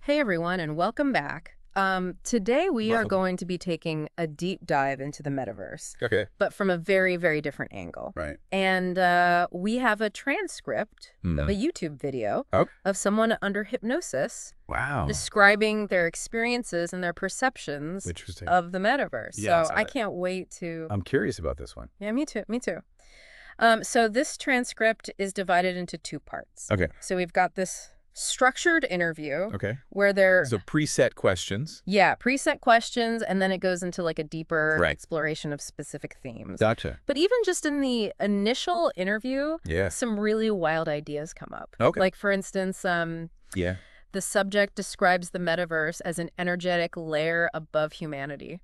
Hey everyone, and welcome back. Today we are Welcome. going to be taking a deep dive into the metaverse, Okay. but from a very, very different angle. Right. And we have a transcript of a YouTube video Oh, of someone under hypnosis wow. describing their experiences and their perceptions Interesting. of the metaverse. Yeah, I So saw I that. can't wait to... I'm curious about this one. Yeah, me too, me too. So this transcript is divided into two parts. Okay. So we've got this structured interview Okay. where they're... So preset questions. Yeah, preset questions, and then it goes into like a deeper Right. exploration of specific themes. Gotcha. But even just in the initial interview, Yeah. some really wild ideas come up. Okay. Like, for instance, Yeah. the subject describes the metaverse as an energetic layer above humanity.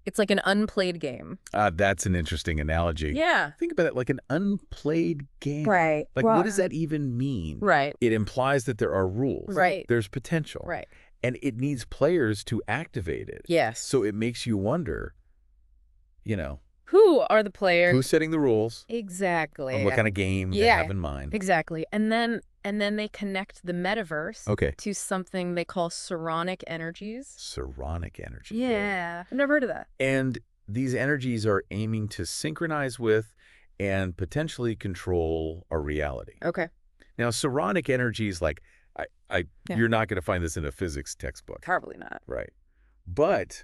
It's like an unplayed game. That's an interesting analogy. Yeah. Think about it like an unplayed game. Right. Like, what does that even mean? Right. It implies that there are rules. Right. There's potential. Right. And it needs players to activate it. Yes. So it makes you wonder, Who are the players? who's setting the rules? Exactly. And what kind of game they Yeah. have in mind. Exactly. And then they connect the metaverse Okay. to something they call psionic energies. Psionic energy. Yeah. I've never heard of that. And these energies are aiming to synchronize with and potentially control our reality. Okay. Now, psionic energies, like, Yeah. you're not going to find this in a physics textbook. Probably not. Right. But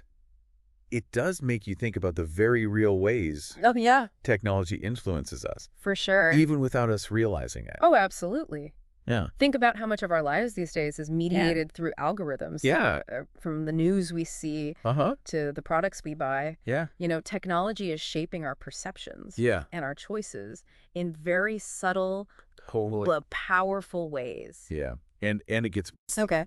it does make you think about the very real ways Oh, yeah. technology influences us, For sure. even without us realizing it. Oh, absolutely. Yeah. Think about how much of our lives these days is mediated through algorithms. Yeah. From the news we see Uh-huh. to the products we buy. Yeah. Technology is shaping our perceptions Yeah. and our choices in very subtle Totally. but powerful ways. Yeah. And it gets Okay.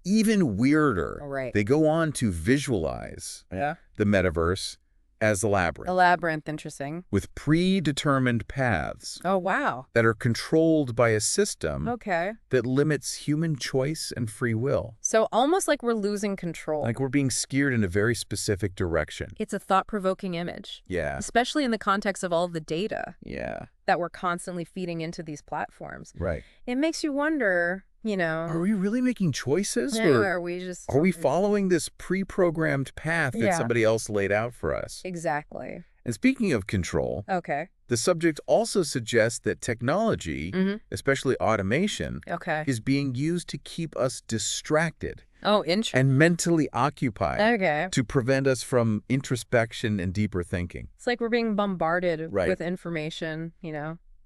even weirder. All right. They go on to visualize the metaverse as a labyrinth A labyrinth, interesting. with predetermined paths Oh, wow. that are controlled by a system Okay. that limits human choice and free will. So almost like we're losing control. Like we're being steered in a very specific direction. It's a thought-provoking image, Yeah. especially in the context of all of the data Yeah. that we're constantly feeding into these platforms. Right. It makes you wonder, Are we really making choices? yeah, Or are we just... are we following this pre-programmed path that Yeah. somebody else laid out for us? Exactly. And speaking of control, Okay. the subject also suggests that technology, especially automation, Okay. is being used to keep us distracted Oh, interesting. and mentally occupied Okay. to prevent us from introspection and deeper thinking. It's like we're being bombarded Right. with information,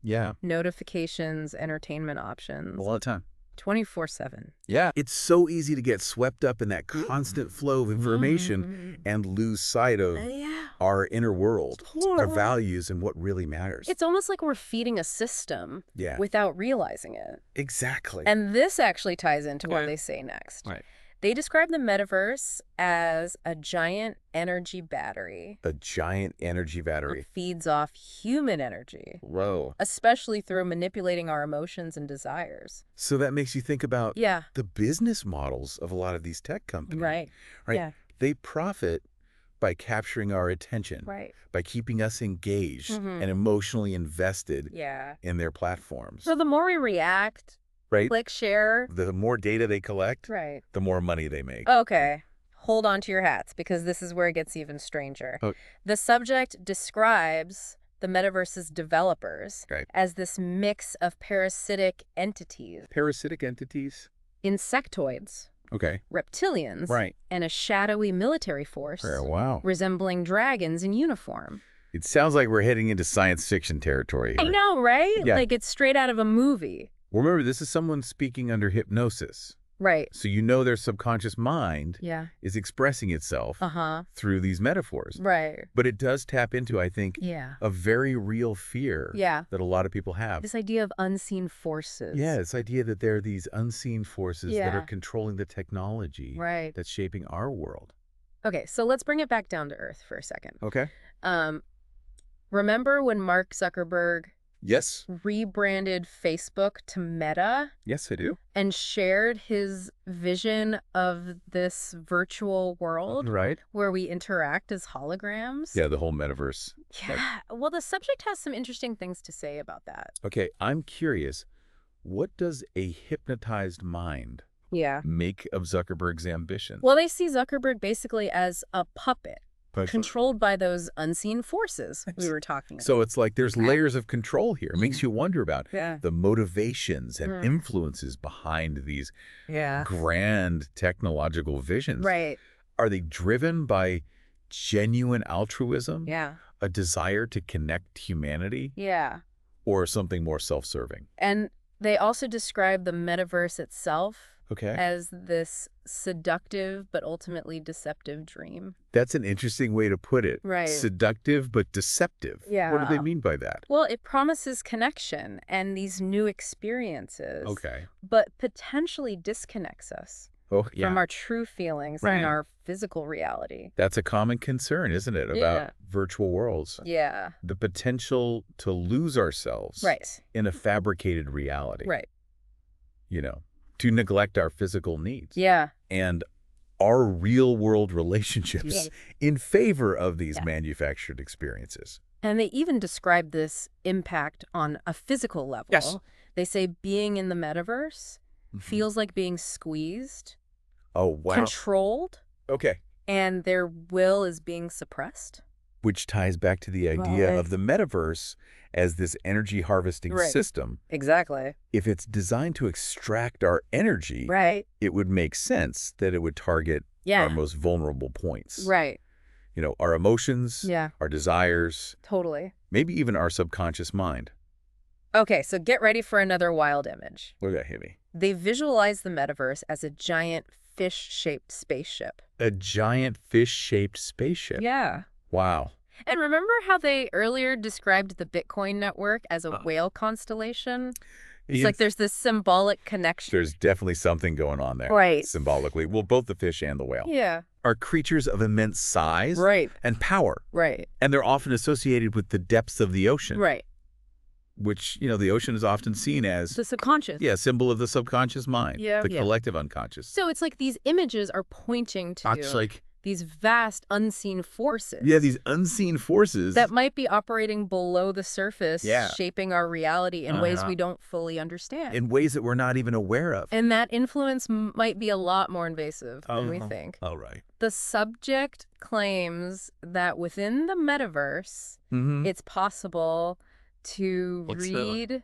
Yeah, notifications, entertainment options, a lot of time. 24/7. Yeah, it's so easy to get swept up in that constant flow of information and lose sight of Yeah. our inner world, our Totally. values, and what really matters. It's almost like we're feeding a system Yeah, without realizing it. exactly. And this actually ties into what Okay. they say next. Right. They describe the metaverse as a giant energy battery A giant energy battery. that feeds off human energy, Whoa. especially through manipulating our emotions and desires. So that makes you think about Yeah, the business models of a lot of these tech companies. right. Right. Yeah, They profit by capturing our attention, right. by keeping us engaged Mhm. and emotionally invested Yeah. in their platforms. So the more we react, Right? click, share. The more data they collect, Right. the more money they make. Okay. Hold on to your hats because this is where it gets even stranger. Oh. The subject describes the metaverse's developers Right. as this mix of parasitic entities, Parasitic entities? insectoids, Okay. reptilians, Right. and a shadowy military force Wow. resembling dragons in uniform. It sounds like we're heading into science fiction territory I here. know, right? Yeah. Like it's straight out of a movie. Remember, this is someone speaking under hypnosis. Right. So their subconscious mind Yeah. is expressing itself Uh-huh. through these metaphors. Right. But it does tap into, I think, Yeah. a very real fear Yeah. that a lot of people have. This idea of unseen forces. Yeah, this idea that there are these unseen forces that are Yeah. controlling the technology Right. that's shaping our world. Okay, so let's bring it back down to earth for a second. Okay. Remember when Mark Zuckerberg Yes. rebranded Facebook to Meta Yes, I do. and shared his vision of this virtual world Right. where we interact as holograms? Yeah, the whole metaverse. Yeah. Well, the subject has some interesting things to say about that. Okay, I'm curious. What does a hypnotized mind Yeah. make of Zuckerberg's ambition? Well, they see Zuckerberg basically as a puppet But- controlled by those unseen forces we were talking about. So it's like there's layers of control here. It makes you wonder about Yeah. the motivations and influences behind these grand technological visions. Right. Are they driven by genuine altruism? Yeah. A desire to connect humanity? Yeah. Or something more self-serving? And they also describe the metaverse itself Okay. as this seductive but ultimately deceptive dream. That's an interesting way to put it. Right. Seductive but deceptive. Yeah. What do they mean by that? Well, it promises connection and these new experiences. Okay. But potentially disconnects us from our true feelings and our physical reality. That's a common concern, isn't it, about virtual worlds? Yeah. The potential to lose ourselves in a fabricated reality. Right. You know, to neglect our physical needs. Yeah. And our real-world relationships in favor of these manufactured experiences. And they even describe this impact on a physical level. Yes. They say being in the metaverse feels like being squeezed, Oh, wow. controlled, Okay. and their will is being suppressed. Which ties back to the idea of the metaverse as this energy harvesting system. Exactly. If it's designed to extract our energy, it would make sense that it would target our most vulnerable points. Right. You know, our emotions, Yeah. our desires, Totally. maybe even our subconscious mind. Okay, so get ready for another wild image. Look at that, hit me. They visualize the metaverse as a giant fish-shaped spaceship. A giant fish-shaped spaceship. Yeah. Wow. And remember how they earlier described the Bitcoin network as a whale constellation? It's like there's this symbolic connection. There's definitely something going on there. Right. Symbolically. Well, both the fish and the whale. Yeah. Are creatures of immense size Right. and power. Right. And they're often associated with the depths of the ocean. Right. Which, you know, the ocean is often seen as The subconscious. a symbol of the subconscious mind. Yeah. The collective unconscious. So it's like these images are pointing to It's like, these vast unseen forces. these unseen forces. That might be operating below the surface, shaping our reality in ways we don't fully understand. in ways that we're not even aware of. And that influence might be a lot more invasive than we think. All right. The subject claims that within the metaverse, it's possible to read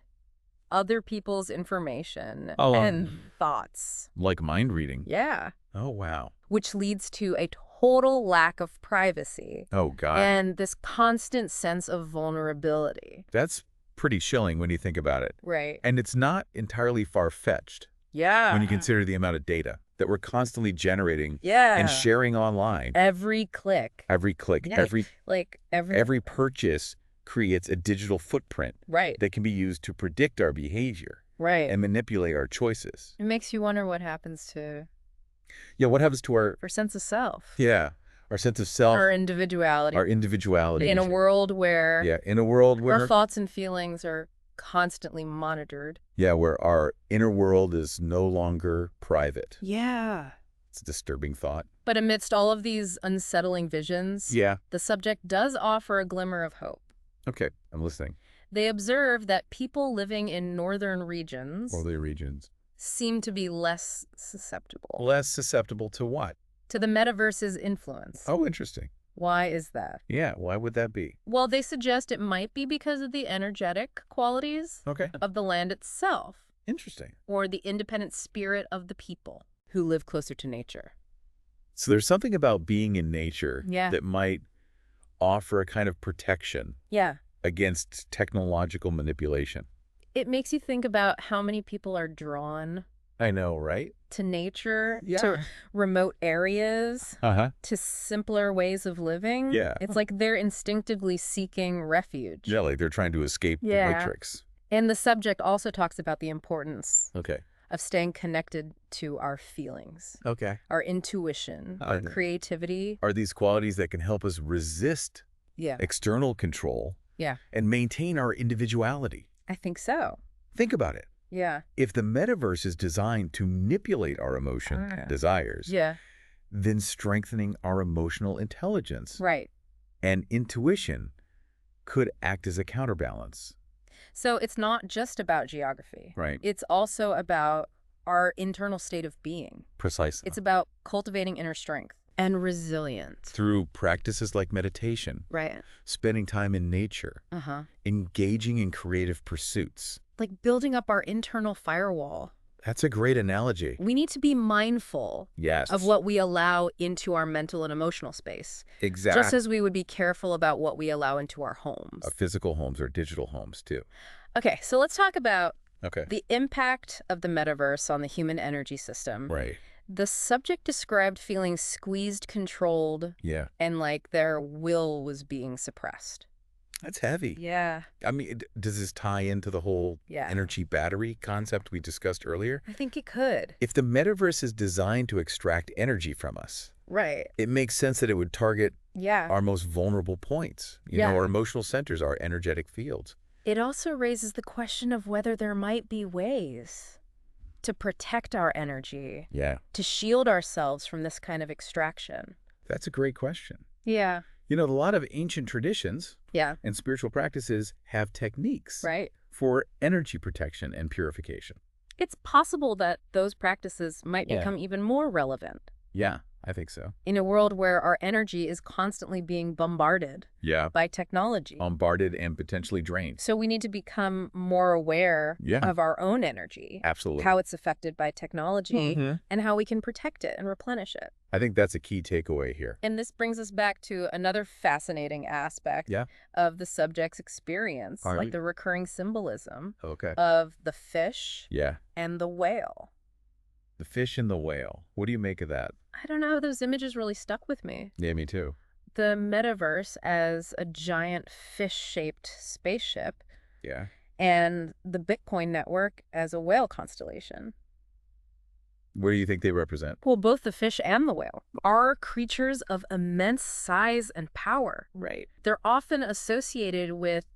other people's information and thoughts. Like mind reading. Yeah. Oh, wow. Which leads to a total lack of privacy. Oh, God. And this constant sense of vulnerability. That's pretty chilling when you think about it. Right. And it's not entirely far-fetched Yeah. when you consider the amount of data that we're constantly generating Yeah. and sharing online. Every click. Every click, Yeah. every purchase creates a digital footprint Right. that can be used to predict our behavior Right. and manipulate our choices. It makes you wonder what happens to Yeah, what happens to our sense of self. our sense of self, Our individuality. our individuality. In a world where in a world where our thoughts and feelings are constantly monitored. where our inner world is no longer private. Yeah. It's a disturbing thought. But amidst all of these unsettling visions, the subject does offer a glimmer of hope. Okay, I'm listening. They observe that people living in northern regions Or the regions. seem to be less susceptible Less susceptible to what? to the metaverse's influence. Oh, interesting. Why is that? Yeah, why would that be? Well, they suggest it might be because of the energetic qualities Okay. of the land itself, Interesting. or the independent spirit of the people who live closer to nature. So there's something about being in nature Yeah. that might offer a kind of protection Yeah. against technological manipulation. It makes you think about how many people are drawn I know, right? to nature, Yeah. to remote areas, Uh-huh. to simpler ways of living. Yeah. It's like they're instinctively seeking refuge. Yeah, like they're trying to escape the matrix. And the subject also talks about the importance Okay. of staying connected to our feelings, Okay. our intuition, our creativity. Are these qualities that can help us resist Yeah. external control Yeah. and maintain our individuality? I think so. Think about it. Yeah. If the metaverse is designed to manipulate our emotion, desires, Yeah. then strengthening our emotional intelligence Right. and intuition could act as a counterbalance. So it's not just about geography. Right. It's also about our internal state of being. Precisely. It's about cultivating inner strength and resilience. Through practices like meditation. Right. Spending time in nature. Engaging in creative pursuits. Like building up our internal firewall. That's a great analogy. We need to be mindful of what we allow into our mental and emotional space. Exactly. Just as we would be careful about what we allow into our homes. Our physical homes or digital homes, too. Okay, so let's talk about the impact of the metaverse on the human energy system. Right. The subject described feeling squeezed, controlled, and like their will was being suppressed. That's heavy. Yeah. I mean, does this tie into the whole energy battery concept we discussed earlier? I think it could. If the metaverse is designed to extract energy from us, it makes sense that it would target our most vulnerable points, you know, our emotional centers, our energetic fields. It also raises the question of whether there might be ways to protect our energy, to shield ourselves from this kind of extraction. That's a great question. Yeah. You know, a lot of ancient traditions and spiritual practices have techniques for energy protection and purification. It's possible that those practices might become even more relevant. Yeah, I think so. In a world where our energy is constantly being bombarded by technology. Bombarded and potentially drained. So we need to become more aware of our own energy. Absolutely. How it's affected by technology and how we can protect it and replenish it. I think that's a key takeaway here. And this brings us back to another fascinating aspect of the subject's experience, like the recurring symbolism of the fish and the whale. The fish and the whale. What do you make of that? I don't know. Those images really stuck with me. Yeah, me too. The metaverse as a giant fish-shaped spaceship. Yeah. And the Bitcoin network as a whale constellation. What do you think they represent? Well, both the fish and the whale are creatures of immense size and power. Right. They're often associated with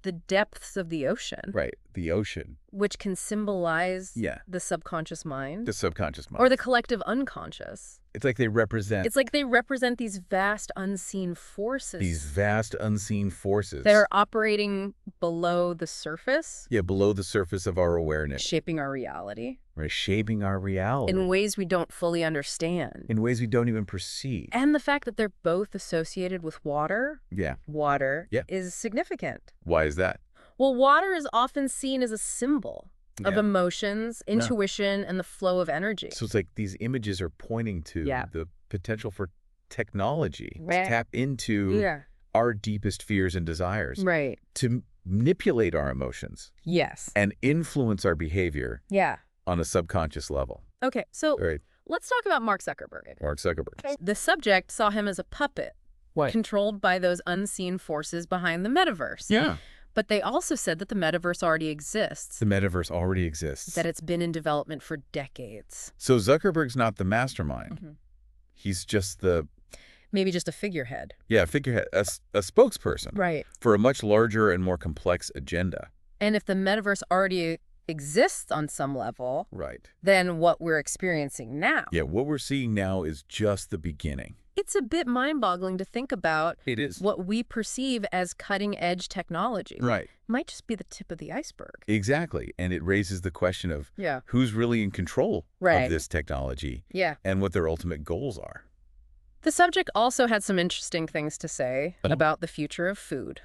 the depths of the ocean. Right, the ocean. Which can symbolize the subconscious mind. The subconscious mind. Or the collective unconscious. It's like they represent... It's like they represent these vast unseen forces. These vast unseen forces. That are operating below the surface. Yeah, below the surface of our awareness. Shaping our reality. Right, shaping our reality. In ways we don't fully understand. In ways we don't even perceive. And the fact that they're both associated with water. Yeah. Water is significant. Why is that? Well, water is often seen as a symbol of emotions, intuition, and the flow of energy. So it's like these images are pointing to the potential for technology to tap into our deepest fears and desires. Right. To manipulate our emotions. Yes. And influence our behavior. Yeah. On a subconscious level. Okay, so let's talk about Mark Zuckerberg. Mark Zuckerberg. The subject saw him as a puppet. Controlled by those unseen forces behind the metaverse. Yeah. But they also said that the metaverse already exists. The metaverse already exists. That it's been in development for decades. So Zuckerberg's not the mastermind. He's just the... Maybe just a figurehead. Yeah, a figurehead, a spokesperson. Right. For a much larger and more complex agenda. And if the metaverse already exists on some level, right, then what we're experiencing now. Yeah, what we're seeing now is just the beginning. It's a bit mind-boggling to think about. It is. What we perceive as cutting-edge technology. Right. Might just be the tip of the iceberg. Exactly. And it raises the question of who's really in control of this technology and what their ultimate goals are. The subject also had some interesting things to say about the future of food.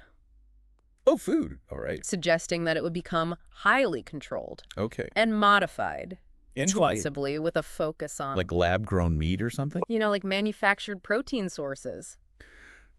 Oh, food. All right. Suggesting that it would become highly controlled. Okay. And modified. Possibly with a focus on... Like lab-grown meat or something? You know, like manufactured protein sources.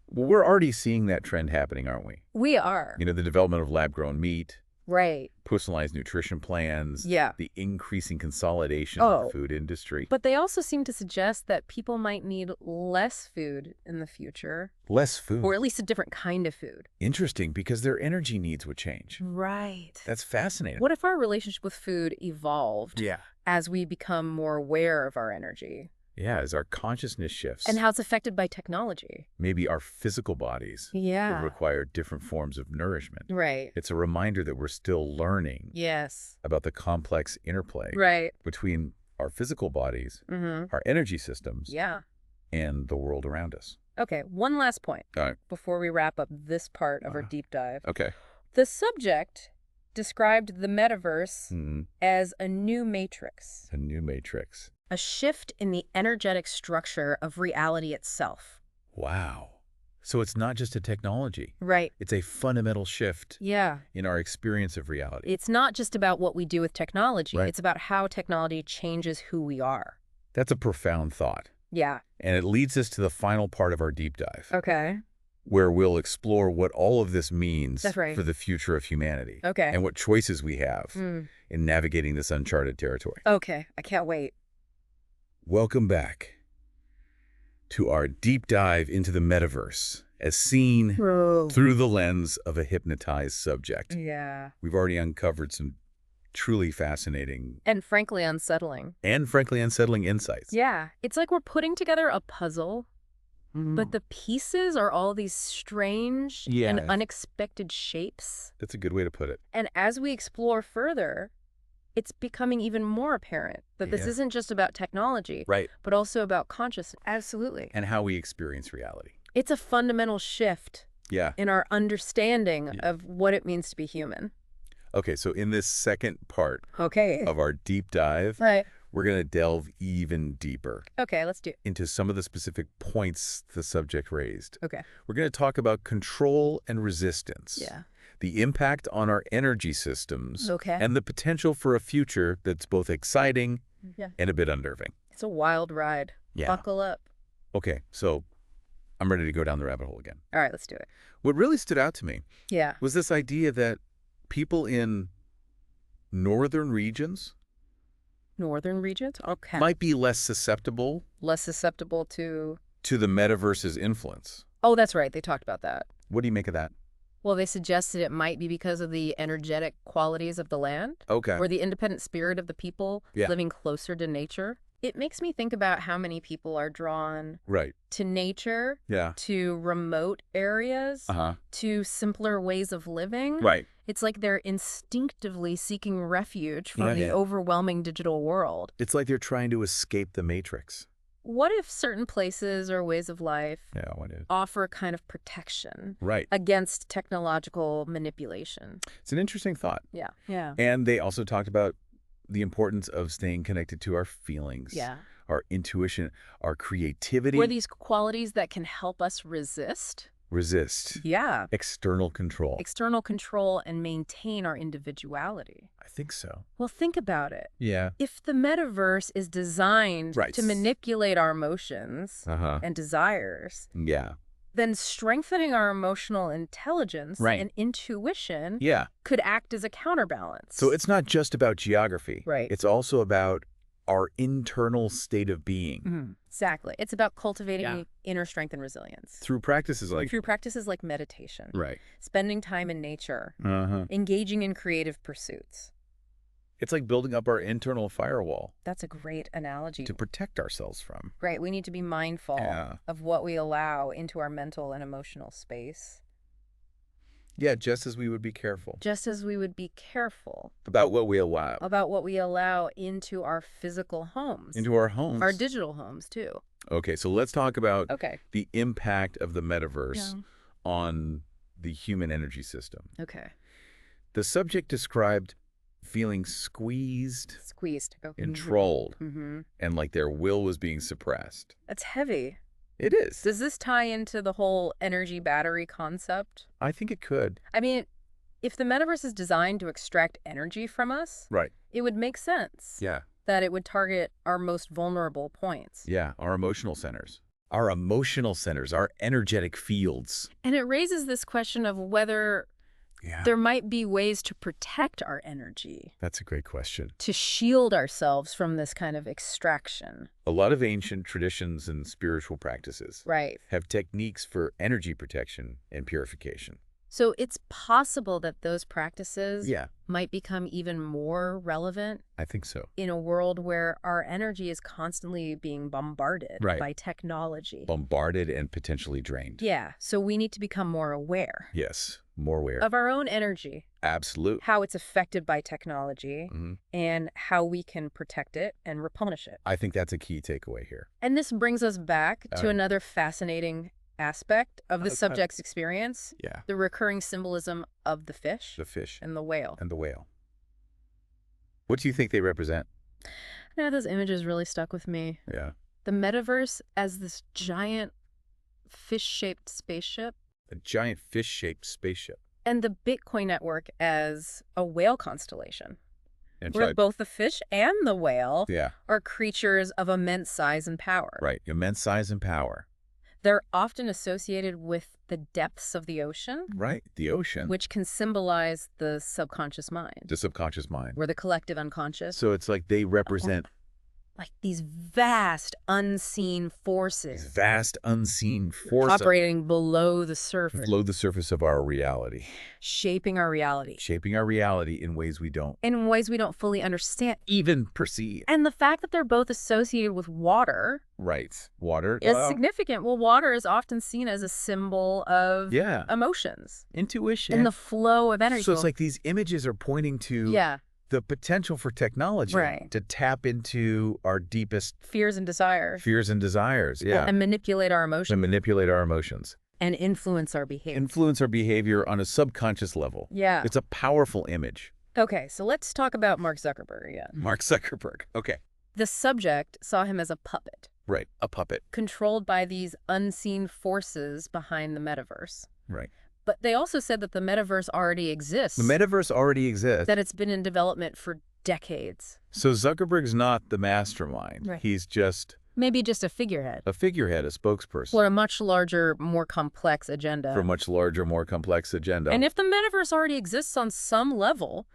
Well, we're already seeing that trend happening, aren't we? We are. You know, the development of lab-grown meat. Right. Personalized nutrition plans. Yeah. The increasing consolidation of the food industry. But they also seem to suggest that people might need less food in the future. Less food. Or at least a different kind of food. Interesting, because their energy needs would change. Right. That's fascinating. What if our relationship with food evolved as we become more aware of our energy? Yeah, as our consciousness shifts. And how it's affected by technology. Maybe our physical bodies will require different forms of nourishment. Right. It's a reminder that we're still learning about the complex interplay between our physical bodies, our energy systems, and the world around us. Okay, one last point before we wrap up this part of our deep dive. Okay. The subject described the metaverse as a new matrix. A new matrix. A shift in the energetic structure of reality itself. Wow. So it's not just a technology. Right. It's a fundamental shift in our experience of reality. It's not just about what we do with technology. Right. It's about how technology changes who we are. That's a profound thought. Yeah. And it leads us to the final part of our deep dive. Okay. Where we'll explore what all of this means for the future of humanity. Okay. And what choices we have in navigating this uncharted territory. Okay. I can't wait. Welcome back to our deep dive into the metaverse, as seen through the lens of a hypnotized subject. Yeah. We've already uncovered some truly fascinating and frankly unsettling insights. Yeah. It's like we're putting together a puzzle, but the pieces are all these strange and unexpected shapes. That's a good way to put it. And as we explore further, it's becoming even more apparent that this isn't just about technology, but also about consciousness. Absolutely. And how we experience reality. It's a fundamental shift in our understanding of what it means to be human. Okay, so in this second part of our deep dive, we're going to delve even deeper. Okay, let's do it. Into some of the specific points the subject raised. Okay. We're going to talk about control and resistance. Yeah. The impact on our energy systems. And the potential for a future that's both exciting and a bit unnerving. It's a wild ride. Yeah. Buckle up. Okay, so I'm ready to go down the rabbit hole again. All right, let's do it. What really stood out to me was this idea that people in northern regions might be less susceptible to the metaverse's influence. Oh, that's right. They talked about that. What do you make of that? Well, they suggested it might be because of the energetic qualities of the land. Or the independent spirit of the people living closer to nature. It makes me think about how many people are drawn to nature, to remote areas, to simpler ways of living. It's like they're instinctively seeking refuge from the overwhelming digital world. It's like they're trying to escape the matrix. What if certain places or ways of life offer a kind of protection against technological manipulation? It's an interesting thought. Yeah. And they also talked about the importance of staying connected to our feelings, our intuition, our creativity. Were these qualities that can help us resist? Yeah. External control. External control and maintain our individuality. I think so. Well, think about it. Yeah. If the metaverse is designed to manipulate our emotions and desires, then strengthening our emotional intelligence and intuition could act as a counterbalance. So it's not just about geography. Right. It's also about our internal state of being. Exactly. It's about cultivating inner strength and resilience. Through practices like meditation. Right. Spending time in nature. Engaging in creative pursuits. It's like building up our internal firewall. That's a great analogy. To protect ourselves from. Right. We need to be mindful of what we allow into our mental and emotional space. Yeah, just as we would be careful. About what we allow. Into our physical homes. Into our homes. Our digital homes, too. Okay, so let's talk about the impact of the metaverse on the human energy system. Okay. The subject described feeling squeezed, controlled, and like their will was being suppressed. That's heavy. It is. Does this tie into the whole energy battery concept? I think it could. I mean, if the metaverse is designed to extract energy from us, it would make sense that it would target our most vulnerable points. Yeah, our emotional centers. Our energetic fields. And it raises this question of whether there might be ways to protect our energy. That's a great question. To shield ourselves from this kind of extraction. A lot of ancient traditions and spiritual practices have techniques for energy protection and purification. So it's possible that those practices might become even more relevant. I think so. In a world where our energy is constantly being bombarded by technology. Bombarded and potentially drained. Yeah. So we need to become more aware. Yes, more aware. Of our own energy. Absolutely. How it's affected by technology and how we can protect it and replenish it. I think that's a key takeaway here. And this brings us back to another fascinating aspect of the subject's experience. Yeah. The recurring symbolism of the fish. The fish. And the whale. And the whale. What do you think they represent? Those images really stuck with me. Yeah. The metaverse as this giant fish-shaped spaceship. A giant fish-shaped spaceship. And the Bitcoin network as a whale constellation. Where both the fish and the whale are creatures of immense size and power. Right, immense size and power. They're often associated with the depths of the ocean. Right, the ocean. Which can symbolize the subconscious mind. The subconscious mind. Or the collective unconscious. So it's like they represent... Like these vast, unseen forces. These vast, unseen forces. Operating below the surface. Below the surface of our reality. Shaping our reality. Shaping our reality in ways we don't. In ways we don't fully understand. Even perceive. And the fact that they're both associated with water. Right. Water. Is significant. Well, water is often seen as a symbol of emotions. Intuition. And the flow of energy. So it's like these images are pointing to... the potential for technology to tap into our deepest fears and desires. Fears and desires, And manipulate our emotions. And manipulate our emotions. And influence our behavior. Influence our behavior on a subconscious level. Yeah. It's a powerful image. Okay, so let's talk about Mark Zuckerberg again. Mark Zuckerberg. Okay. The subject saw him as a puppet. Right, a puppet. Controlled by these unseen forces behind the metaverse. Right. But they also said that the metaverse already exists. The metaverse already exists. That it's been in development for decades. So Zuckerberg's not the mastermind. Right. He's just... Maybe just a figurehead. A figurehead, a spokesperson. For a much larger, more complex agenda. For a much larger, more complex agenda. And if the metaverse already exists on some level,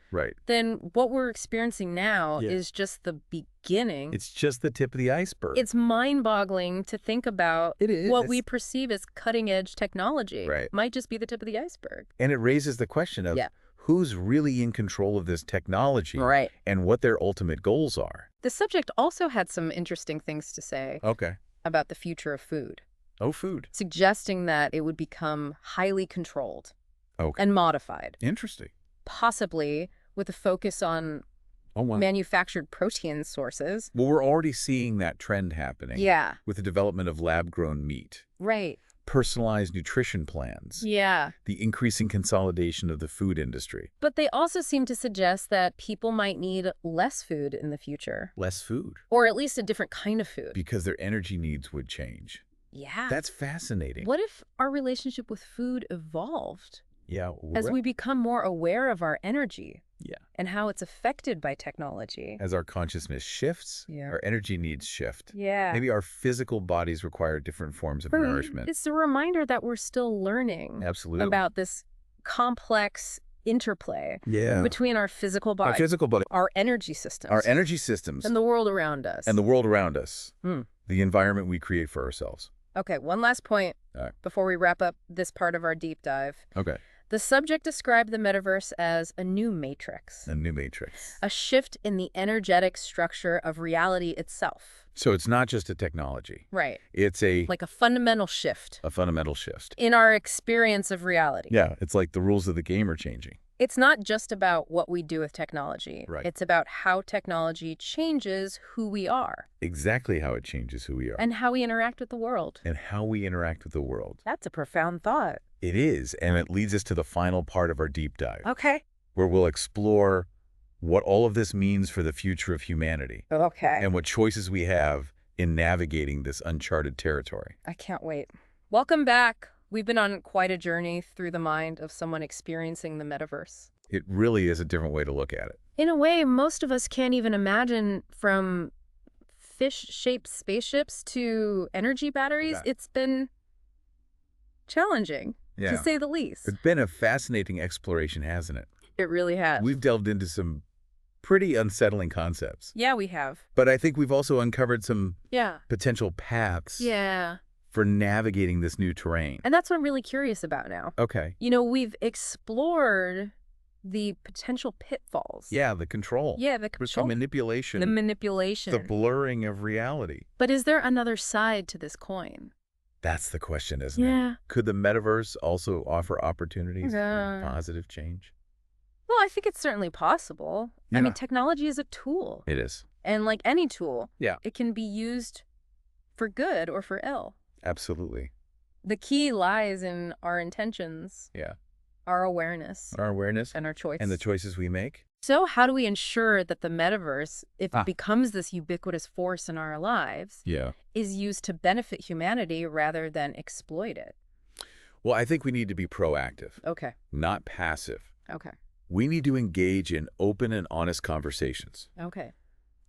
then what we're experiencing now is just the beginning. It's just the tip of the iceberg. It's mind-boggling to think about what we perceive as cutting-edge technology. Might just be the tip of the iceberg. And it raises the question of who's really in control of this technology and what their ultimate goals are. The subject also had some interesting things to say about the future of food. Oh, food. Suggesting that it would become highly controlled and modified. Interesting. Possibly with a focus on manufactured protein sources. Well, we're already seeing that trend happening. Yeah. With the development of lab-grown meat. Right. Personalized nutrition plans. Yeah. The increasing consolidation of the food industry. But they also seem to suggest that people might need less food in the future. Less food. Or at least a different kind of food. Because their energy needs would change. Yeah. That's fascinating. What if our relationship with food evolved? Yeah. As we become more aware of our energy. Yeah. And how it's affected by technology. As our consciousness shifts, our energy needs shift. Yeah. Maybe our physical bodies require different forms of nourishment. It's a reminder that we're still learning about this complex interplay between our physical body, our energy systems, and the world around us. The environment we create for ourselves. Okay, one last point before we wrap up this part of our deep dive. Okay. The subject described the metaverse as a new matrix. A new matrix. A shift in the energetic structure of reality itself. So it's not just a technology. Right. It's like a fundamental shift. A fundamental shift. In our experience of reality. Yeah, it's like the rules of the game are changing. It's not just about what we do with technology. Right. It's about how technology changes who we are. Exactly how it changes who we are. And how we interact with the world. That's a profound thought. It is, and it leads us to the final part of our deep dive. Okay. Where we'll explore what all of this means for the future of humanity. Okay. And what choices we have in navigating this uncharted territory. I can't wait. Welcome back. We've been on quite a journey through the mind of someone experiencing the metaverse. It really is a different way to look at it. In a way, most of us can't even imagine, from fish-shaped spaceships to energy batteries. It's been challenging, to say the least. It's been a fascinating exploration, hasn't it? It really has. We've delved into some pretty unsettling concepts. Yeah, we have. But I think we've also uncovered some potential paths for navigating this new terrain. And that's what I'm really curious about now. Okay. You know, we've explored the potential pitfalls. Yeah, the control. Yeah, the control. The manipulation. The manipulation. The blurring of reality. But is there another side to this coin? That's the question, isn't it? Could the metaverse also offer opportunities for positive change? Well, I think it's certainly possible. I mean, technology is a tool. It is. And like any tool, it can be used for good or for ill. Absolutely. The key lies in our intentions. Yeah. Our awareness. Our awareness. And our choice. And the choices we make. So how do we ensure that the metaverse, if it becomes this ubiquitous force in our lives, is used to benefit humanity rather than exploit it? Well, I think we need to be proactive. Okay. Not passive. Okay. We need to engage in open and honest conversations. Okay.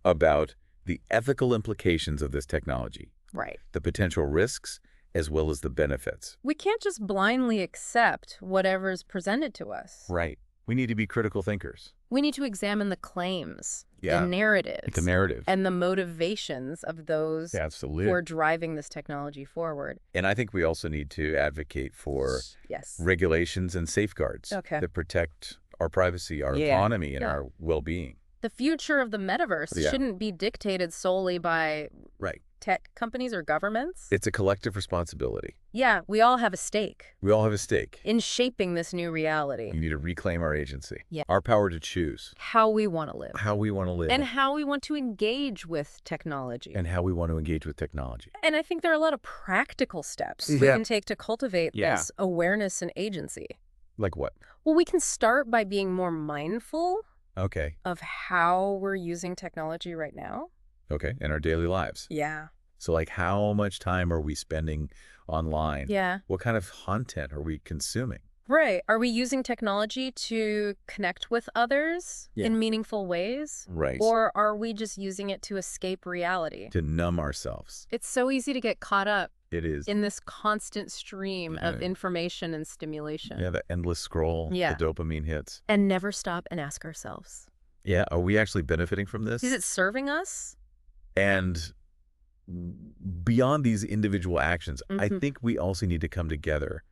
About the ethical implications of this technology. Right. The potential risks as well as the benefits. We can't just blindly accept whatever's presented to us. Right. We need to be critical thinkers. We need to examine the claims, the narratives, and the motivations of those who are driving this technology forward. And I think we also need to advocate for regulations and safeguards that protect our privacy, our autonomy, and our well-being. The future of the metaverse shouldn't be dictated solely by tech companies or governments. It's a collective responsibility. Yeah, we all have a stake. We all have a stake. In shaping this new reality. We need to reclaim our agency. Yeah. Our power to choose. How we want to live. How we want to live. And how we want to engage with technology. And how we want to engage with technology. And I think there are a lot of practical steps we can take to cultivate this awareness and agency. Like what? Well, we can start by being more mindful of how we're using technology right now. Okay, in our daily lives. Yeah. So like how much time are we spending online? Yeah. What kind of content are we consuming? Right. Are we using technology to connect with others in meaningful ways? Right. Or are we just using it to escape reality? To numb ourselves. It's so easy to get caught up. It is. In this constant stream of information and stimulation. Yeah, the endless scroll, the dopamine hits. And never stop and ask ourselves. Yeah, are we actually benefiting from this? Is it serving us? And beyond these individual actions, I think we also need to come together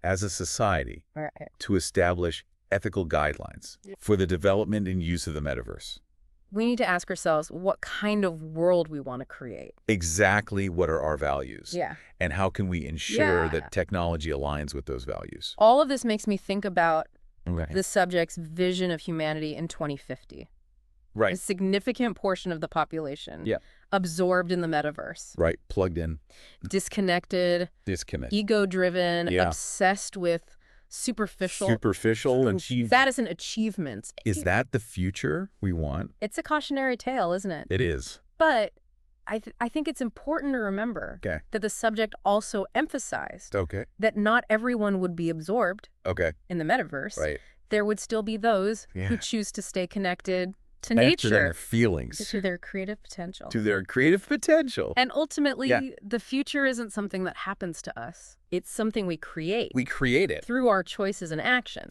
as a society to establish ethical guidelines for the development and use of the metaverse. We need to ask ourselves what kind of world we want to create. Exactly what are our values? Yeah. And how can we ensure that technology aligns with those values? All of this makes me think about the subject's vision of humanity in 2050. Right. A significant portion of the population absorbed in the metaverse. Right. Plugged in. Disconnected. Ego-driven. Obsessed with superficial and status and achievements. Is that the future we want? It's a cautionary tale, isn't it? It is. But I think it's important to remember that the subject also emphasized that not everyone would be absorbed in the metaverse. Right. There would still be those who choose to stay connected to nature, to their feelings, to their creative potential. And ultimately, the future isn't something that happens to us. It's something we create. We create it. Through our choices and actions.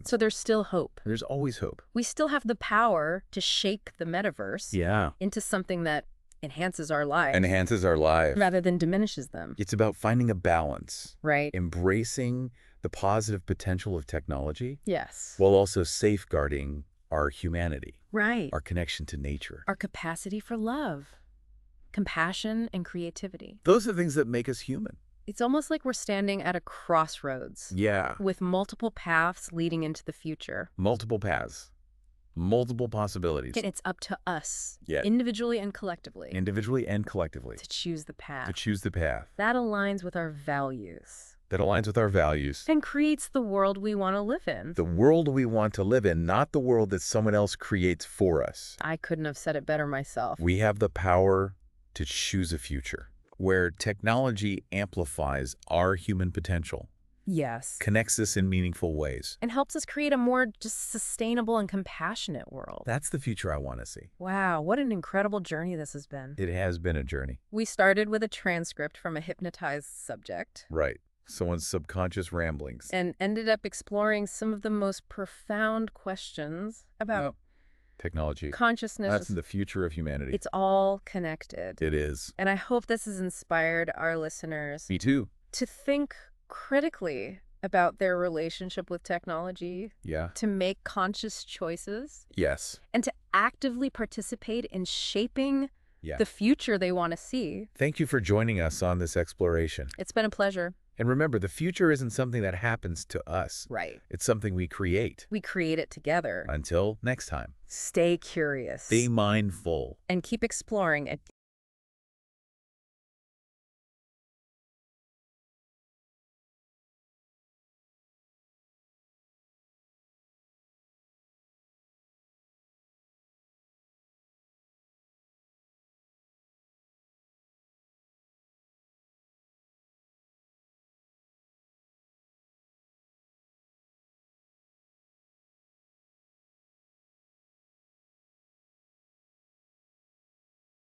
So there's still hope. There's always hope. We still have the power to shape the metaverse into something that enhances our lives. Rather than diminishes them. It's about finding a balance. Right. Embracing the positive potential of technology. Yes. While also safeguarding our humanity. Right. Our connection to nature. Our capacity for love, compassion, and creativity. Those are things that make us human. It's almost like we're standing at a crossroads. Yeah. With multiple paths leading into the future. Multiple paths. Multiple possibilities. And it's up to us, individually and collectively. To choose the path. That aligns with our values. And creates the world we want to live in. The world we want to live in, not the world that someone else creates for us. I couldn't have said it better myself. We have the power to choose a future where technology amplifies our human potential. Yes. Connects us in meaningful ways. And helps us create a more just sustainable and compassionate world. That's the future I want to see. Wow, what an incredible journey this has been. It has been a journey. We started with a transcript from a hypnotized subject. Right. Someone's subconscious ramblings. And ended up exploring some of the most profound questions about technology, consciousness. That's the future of humanity. It's all connected. It is. And I hope this has inspired our listeners. Me too. To think critically about their relationship with technology. Yeah. To make conscious choices. Yes. And to actively participate in shaping the future they want to see. Thank you for joining us on this exploration. It's been a pleasure. And remember, the future isn't something that happens to us. Right. It's something we create. We create it together. Until next time. Stay curious. Stay mindful. And keep exploring at